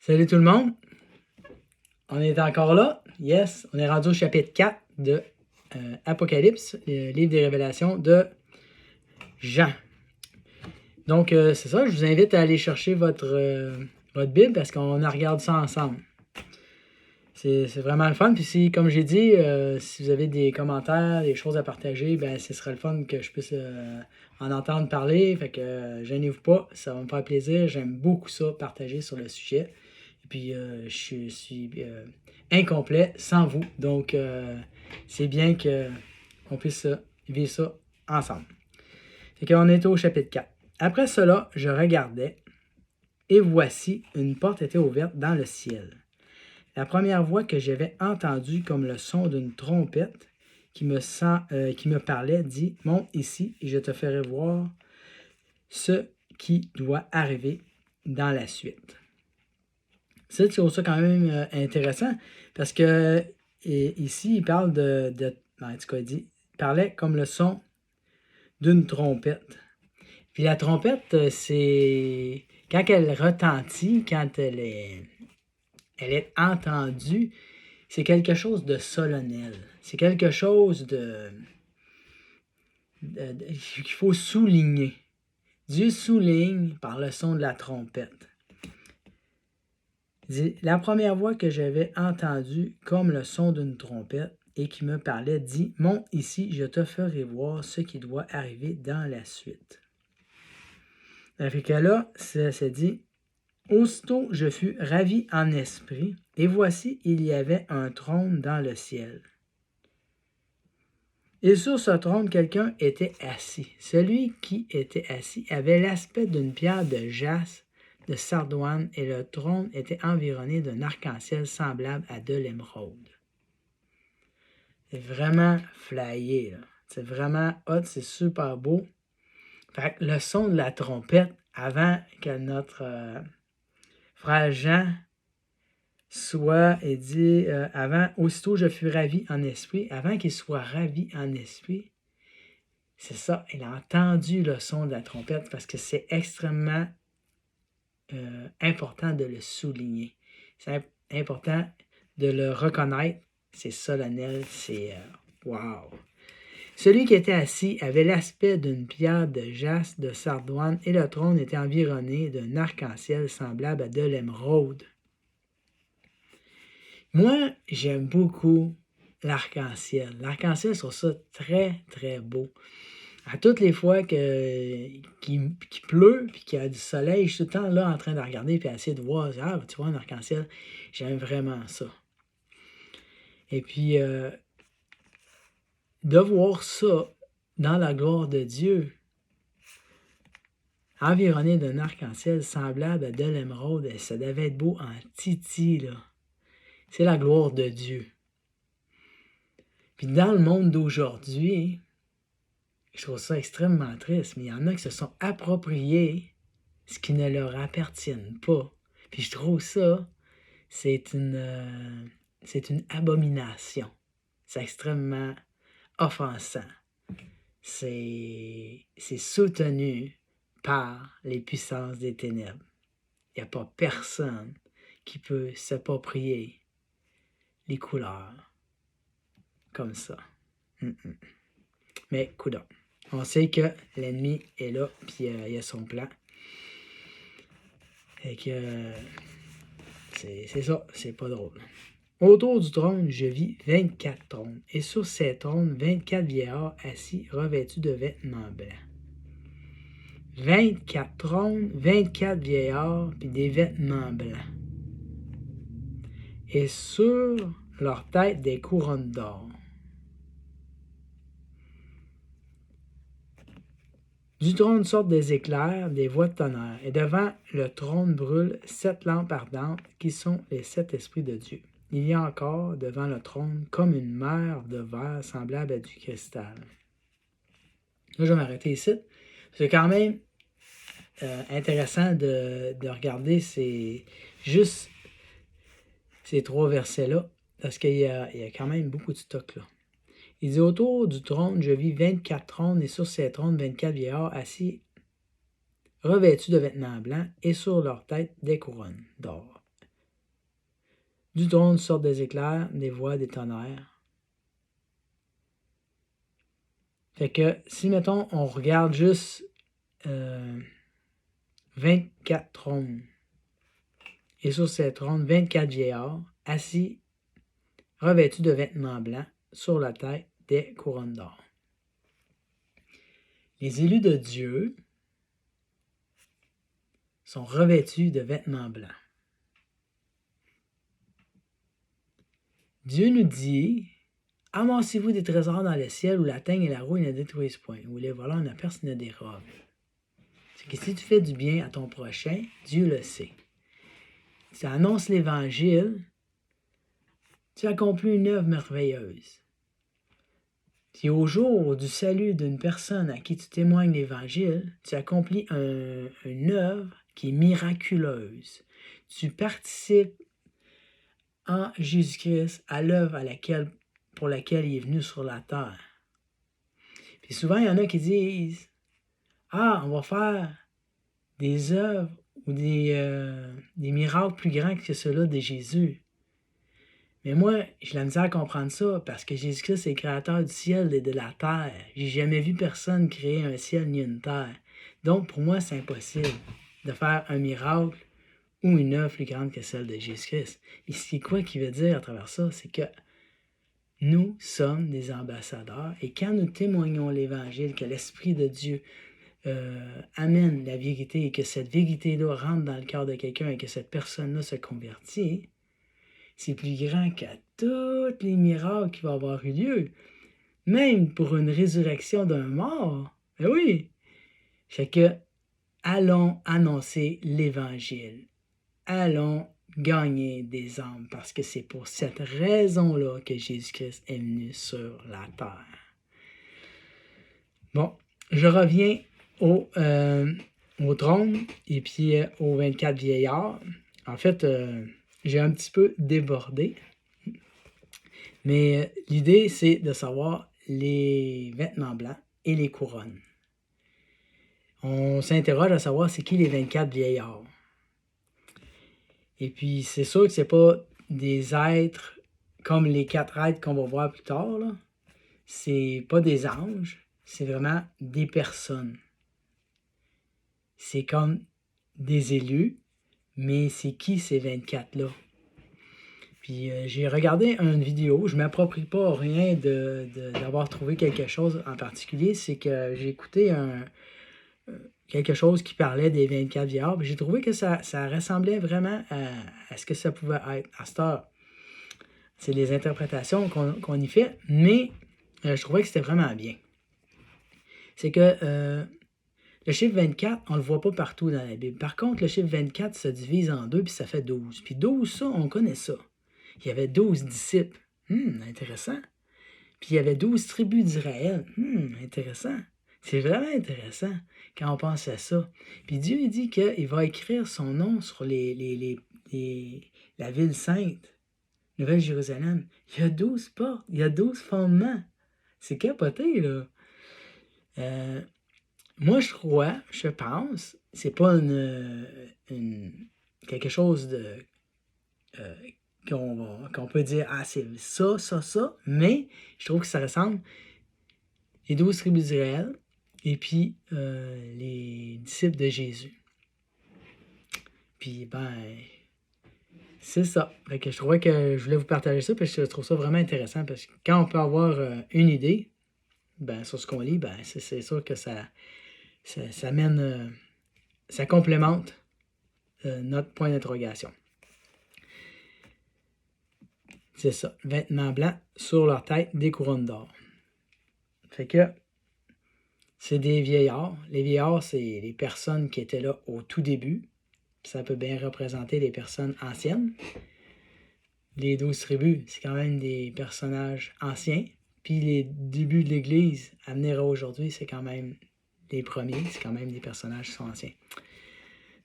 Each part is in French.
Salut tout le monde, on est encore là, yes, on est rendu au chapitre 4 de Apocalypse, le livre des révélations de Jean. Donc c'est ça, je vous invite à aller chercher votre Bible parce qu'on regarde ça ensemble. C'est vraiment le fun, puis si, comme j'ai dit, si vous avez des commentaires, des choses à partager, ben ce serait le fun que je puisse en entendre parler, fait que gênez-vous pas, ça va me faire plaisir, j'aime beaucoup ça, partager sur le sujet. Et puis, je suis incomplet sans vous. Donc, c'est bien qu'on puisse vivre ça ensemble. Fait qu'on est au chapitre 4. Après cela, je regardais, et voici, une porte était ouverte dans le ciel. La première voix que j'avais entendue comme le son d'une trompette qui me parlait dit « Monte ici et je te ferai voir ce qui doit arriver dans la suite. » C'est ça quand même intéressant parce que ici, il parle en tout cas, il parlait comme le son d'une trompette. Puis la trompette, c'est quand elle retentit, quand elle est entendue, c'est quelque chose de solennel. C'est quelque chose qu'il faut souligner. Dieu souligne par le son de la trompette. La première voix que j'avais entendue comme le son d'une trompette et qui me parlait dit « Monte ici, je te ferai voir ce qui doit arriver dans la suite. » Fait que là, ça dit « Aussitôt je fus ravi en esprit, et voici, il y avait un trône dans le ciel. Et sur ce trône, quelqu'un était assis. Celui qui était assis avait l'aspect d'une pierre de jaspe, de sardoine, et le trône était environné d'un arc-en-ciel semblable à de l'émeraude. » C'est vraiment flyé, là. C'est vraiment hot, c'est super beau. Fait que le son de la trompette, avant que notre frère Jean soit, il dit, avant, aussitôt je fus ravi en esprit, avant qu'il soit ravi en esprit, c'est ça, il a entendu le son de la trompette parce que c'est extrêmement important de le souligner. C'est important de le reconnaître. C'est solennel, c'est wow. Celui qui était assis avait l'aspect d'une pierre de jaspe, de sardoine, et le trône était environné d'un arc-en-ciel semblable à de l'émeraude. Moi, j'aime beaucoup l'arc-en-ciel. L'arc-en-ciel, je trouve ça très, très beau. À toutes les fois qu'il pleut et qu'il y a du soleil, je suis tout le temps là en train de regarder et essayer de voir, ah, tu vois un arc-en-ciel, j'aime vraiment ça. Et puis, de voir ça dans la gloire de Dieu, environné d'un arc-en-ciel semblable à de l'émeraude, ça devait être beau en titi, là. C'est la gloire de Dieu. Puis dans le monde d'aujourd'hui, je trouve ça extrêmement triste, mais il y en a qui se sont appropriés ce qui ne leur appartient pas. Puis je trouve ça, c'est une abomination. C'est extrêmement offensant. C'est soutenu par les puissances des ténèbres. Il n'y a pas personne qui peut s'approprier les couleurs comme ça. Mais, coudonc. On sait que l'ennemi est là, puis il a son plan. Et que c'est ça, c'est pas drôle. Autour du trône, je vis 24 trônes, et sur ces trônes, 24 vieillards assis, revêtus de vêtements blancs. 24 trônes, 24 vieillards, puis des vêtements blancs. Et sur leur tête, des couronnes d'or. Du trône sortent des éclairs, des voix de tonnerre, et devant le trône brûlent 7 lampes ardentes, qui sont les 7 esprits de Dieu. Il y a encore devant le trône comme une mer de verre semblable à du cristal. Là, je vais m'arrêter ici. C'est quand même intéressant de regarder juste ces 3 versets-là, parce qu'il y a quand même beaucoup de stock là. Il dit « Autour du trône, je vis 24 trônes, et sur ces trônes, 24 vieillards assis, revêtus de vêtements blancs, et sur leurs têtes, des couronnes d'or. Du trône sortent des éclairs, des voix, des tonnerres. Fait que si, mettons, on regarde juste 24 trônes, et sur ces trônes, 24 vieillards, assis, revêtus de vêtements blancs, sur la tête des couronnes d'or. Les élus de Dieu sont revêtus de vêtements blancs. Dieu nous dit, amassez-vous des trésors dans le ciel où la teigne et la rouille ne détruisent point, où les voleurs ne percent ne dérobent. C'est que si tu fais du bien à ton prochain, Dieu le sait. Si tu annonces l'Évangile, tu accomplis une œuvre merveilleuse. Si au jour du salut d'une personne à qui tu témoignes l'Évangile, tu accomplis une œuvre qui est miraculeuse. Tu participes en Jésus-Christ à l'œuvre pour laquelle il est venu sur la terre. Puis souvent, il y en a qui disent « Ah, on va faire des œuvres ou des miracles plus grands que ceux-là de Jésus. » Mais moi, j'ai la misère à comprendre ça parce que Jésus-Christ est le créateur du ciel et de la terre. J'ai jamais vu personne créer un ciel ni une terre. Donc, pour moi, c'est impossible de faire un miracle ou une œuvre plus grande que celle de Jésus-Christ. Et c'est quoi qu'il veut dire à travers ça? C'est que nous sommes des ambassadeurs et quand nous témoignons l'Évangile, que l'Esprit de Dieu amène la vérité et que cette vérité-là rentre dans le cœur de quelqu'un et que cette personne-là se convertit, c'est plus grand qu'à tous les miracles qui vont avoir eu lieu. Même pour une résurrection d'un mort. Ben oui! Fait que, allons annoncer l'Évangile. Allons gagner des âmes, parce que c'est pour cette raison-là que Jésus-Christ est venu sur la terre. Bon, je reviens au trône et puis aux 24 vieillards. En fait, j'ai un petit peu débordé, mais l'idée, c'est de savoir les vêtements blancs et les couronnes. On s'interroge à savoir c'est qui les 24 vieillards. Et puis, c'est sûr que c'est pas des êtres comme les 4 êtres qu'on va voir plus tard, là. C'est pas des anges, c'est vraiment des personnes. C'est comme des élus, mais c'est qui ces 24-là? Puis j'ai regardé une vidéo, je ne m'approprie pas rien d'avoir trouvé quelque chose en particulier, c'est que j'ai écouté quelque chose qui parlait des 24 vieillards, j'ai trouvé que ça ressemblait vraiment à ce que ça pouvait être. À cette heure, c'est les interprétations qu'on y fait, mais je trouvais que c'était vraiment bien. C'est que le chiffre 24, on ne le voit pas partout dans la Bible. Par contre, le chiffre 24 se divise en 2, puis ça fait 12. Puis 12, ça, on connaît ça. Il y avait 12 disciples. Intéressant. Puis il y avait 12 tribus d'Israël. Intéressant. C'est vraiment intéressant quand on pense à ça. Puis Dieu il dit qu'il va écrire son nom sur la ville sainte, Nouvelle-Jérusalem. Il y a 12 portes, il y a 12 fondements. C'est capoté, là. Moi, je pense, c'est pas quelque chose de qu'on peut dire, ah, c'est ça, mais je trouve que ça ressemble les 12 tribus d'Israël et puis les disciples de Jésus. Puis, c'est ça. Fait que je trouvais que je voulais vous partager ça parce que je trouve ça vraiment intéressant parce que quand on peut avoir une idée, sur ce qu'on lit, c'est sûr que ça mène, ça complémente notre point d'interrogation. C'est ça, vêtements blancs sur leur tête, des couronnes d'or. Fait que c'est des vieillards. Les vieillards, c'est les personnes qui étaient là au tout début. Ça peut bien représenter les personnes anciennes. Les 12 tribus, c'est quand même des personnages anciens. Puis les débuts de l'Église à venir à aujourd'hui, c'est quand même les premiers. C'est quand même des personnages qui sont anciens.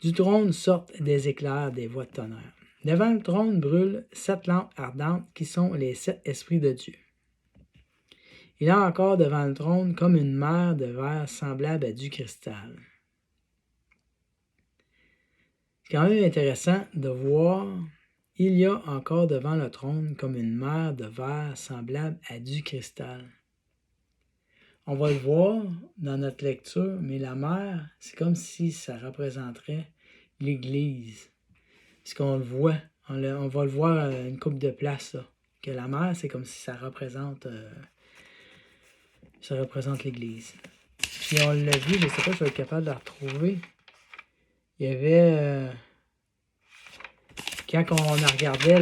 Du trône sortent des éclairs, des voix de tonnerre. Devant le trône brûlent 7 lampes ardentes qui sont les 7 esprits de Dieu. Il y a encore devant le trône comme une mer de verre semblable à du cristal. C'est quand même intéressant de voir Il y a encore devant le trône comme une mer de verre semblable à du cristal. On va le voir dans notre lecture, mais la mer, c'est comme si ça représenterait l'Église. Parce qu'on le voit, on va le voir à une couple de places, là, que la mer, c'est comme si ça représente l'Église. Puis on l'a vu, je ne sais pas si je vais être capable de la retrouver. Il y avait... quand on regardait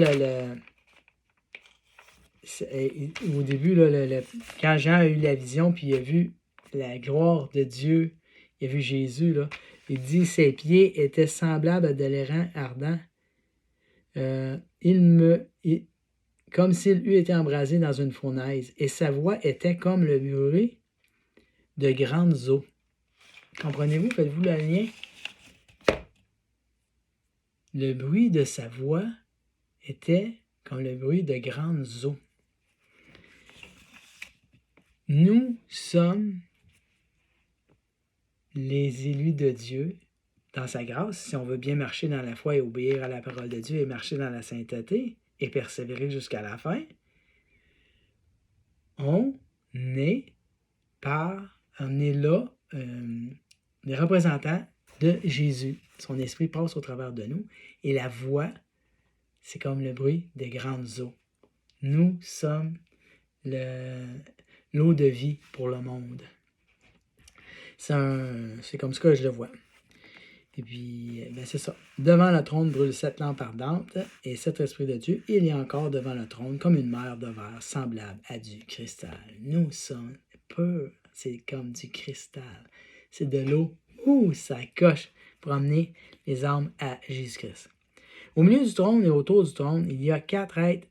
au début, là, quand Jean a eu la vision, puis il a vu la gloire de Dieu, il a vu Jésus, là, il dit « Ses pieds étaient semblables à de l'airain ardent. Comme s'il eût été embrasé dans une fournaise, et sa voix était comme le bruit de grandes eaux. » Comprenez-vous? Faites-vous le lien? Le bruit de sa voix était comme le bruit de grandes eaux. Nous sommes les élus de Dieu dans sa grâce, si on veut bien marcher dans la foi et obéir à la parole de Dieu et marcher dans la sainteté et persévérer jusqu'à la fin. On est là, les représentants de Jésus. Son esprit passe au travers de nous et la voix, c'est comme le bruit des grandes eaux. Nous sommes l'eau de vie pour le monde. C'est comme ça que je le vois. Et puis, c'est ça. Devant le trône brûlent 7 lampes ardentes, et cet esprit de Dieu, il y a encore devant le trône comme une mer de verre semblable à du cristal. Nous sommes purs, c'est comme du cristal. C'est de l'eau, ça coche pour amener les âmes à Jésus-Christ. Au milieu du trône et autour du trône, il y a 4 êtres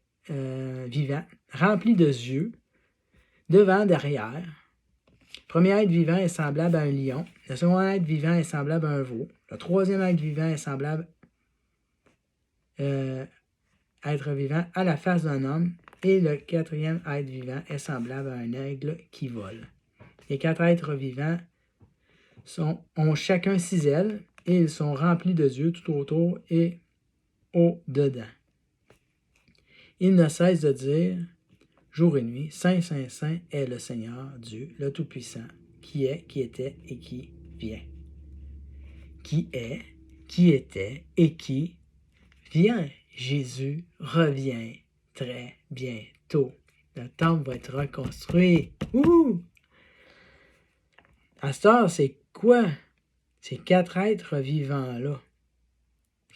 vivants, remplis de yeux, devant, derrière. Le premier être vivant est semblable à un lion. Le second être vivant est semblable à un veau. Le troisième être vivant est semblable être vivant à la face d'un homme. Et le quatrième être vivant est semblable à un aigle qui vole. Les 4 êtres vivants ont chacun 6 ailes et ils sont remplis de yeux tout autour et au-dedans. Ils ne cessent de dire, jour et nuit, Saint, Saint, Saint est le Seigneur Dieu, le Tout-Puissant, qui est, qui était et qui vient. Qui est, qui était et qui vient. Jésus revient très bientôt. Le temple va être reconstruit. À cette heure, c'est quoi ces 4 êtres vivants-là?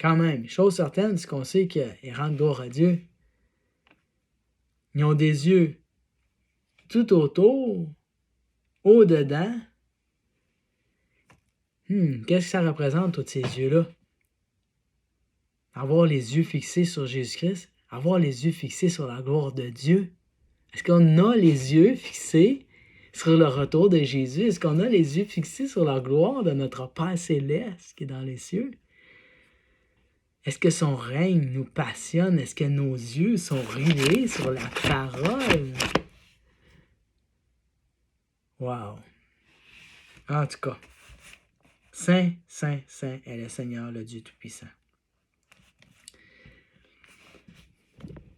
Quand même, chose certaine, c'est qu'on sait qu'ils rendent gloire à Dieu. Ils ont des yeux tout autour, au-dedans. Qu'est-ce que ça représente, tous ces yeux-là? Avoir les yeux fixés sur Jésus-Christ, avoir les yeux fixés sur la gloire de Dieu. Est-ce qu'on a les yeux fixés sur le retour de Jésus? Est-ce qu'on a les yeux fixés sur la gloire de notre Père céleste qui est dans les cieux? Est-ce que son règne nous passionne? Est-ce que nos yeux sont rivés sur la parole? Wow! En tout cas, Saint, Saint, Saint est le Seigneur, le Dieu Tout-Puissant.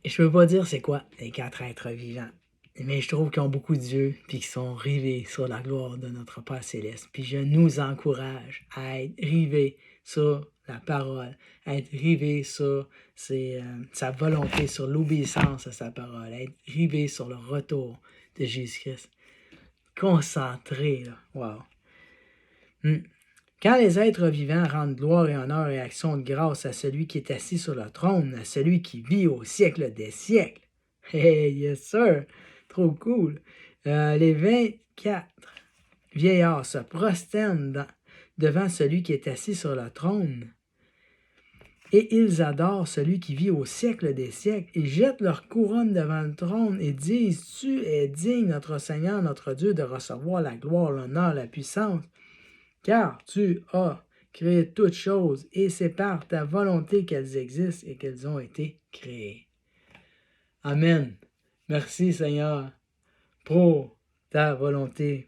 Et je ne peux pas dire c'est quoi les 4 êtres vivants, mais je trouve qu'ils ont beaucoup d'yeux et qu'ils sont rivés sur la gloire de notre Père céleste. Puis je nous encourage à être rivés sur la parole, à être rivés sur sa volonté, sur l'obéissance à sa parole, à être rivés sur le retour de Jésus-Christ. Concentré, là. Wow! Quand les êtres vivants rendent gloire et honneur et action de grâce à celui qui est assis sur le trône, à celui qui vit au siècle des siècles. Hey, yes sir! Trop cool! Les 24 vieillards se prosternent devant celui qui est assis sur le trône. Et ils adorent celui qui vit au siècle des siècles. Ils jettent leur couronne devant le trône et disent, « Tu es digne, notre Seigneur, notre Dieu, de recevoir la gloire, l'honneur, la puissance. Car tu as créé toutes choses et c'est par ta volonté qu'elles existent et qu'elles ont été créées. » Amen. Merci Seigneur pour ta volonté.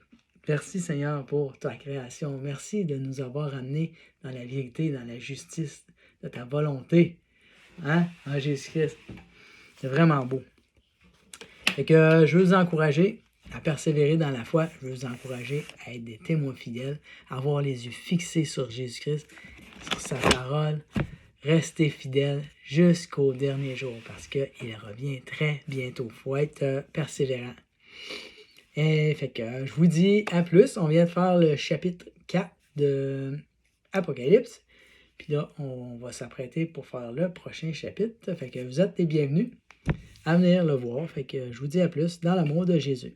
Merci Seigneur pour ta création. Merci de nous avoir amenés dans la vérité, dans la justice de ta volonté. Hein? En Jésus-Christ. C'est vraiment beau. Fait que je veux vous encourager à persévérer dans la foi. Je veux vous encourager à être des témoins fidèles, à avoir les yeux fixés sur Jésus-Christ, sur sa parole. Restez fidèles jusqu'au dernier jour parce qu'il revient très bientôt. Il faut être persévérant. Et fait que je vous dis à plus. On vient de faire le chapitre 4 de Apocalypse. Puis là, on va s'apprêter pour faire le prochain chapitre. Fait que vous êtes les bienvenus à venir le voir. Fait que je vous dis à plus dans l'amour de Jésus.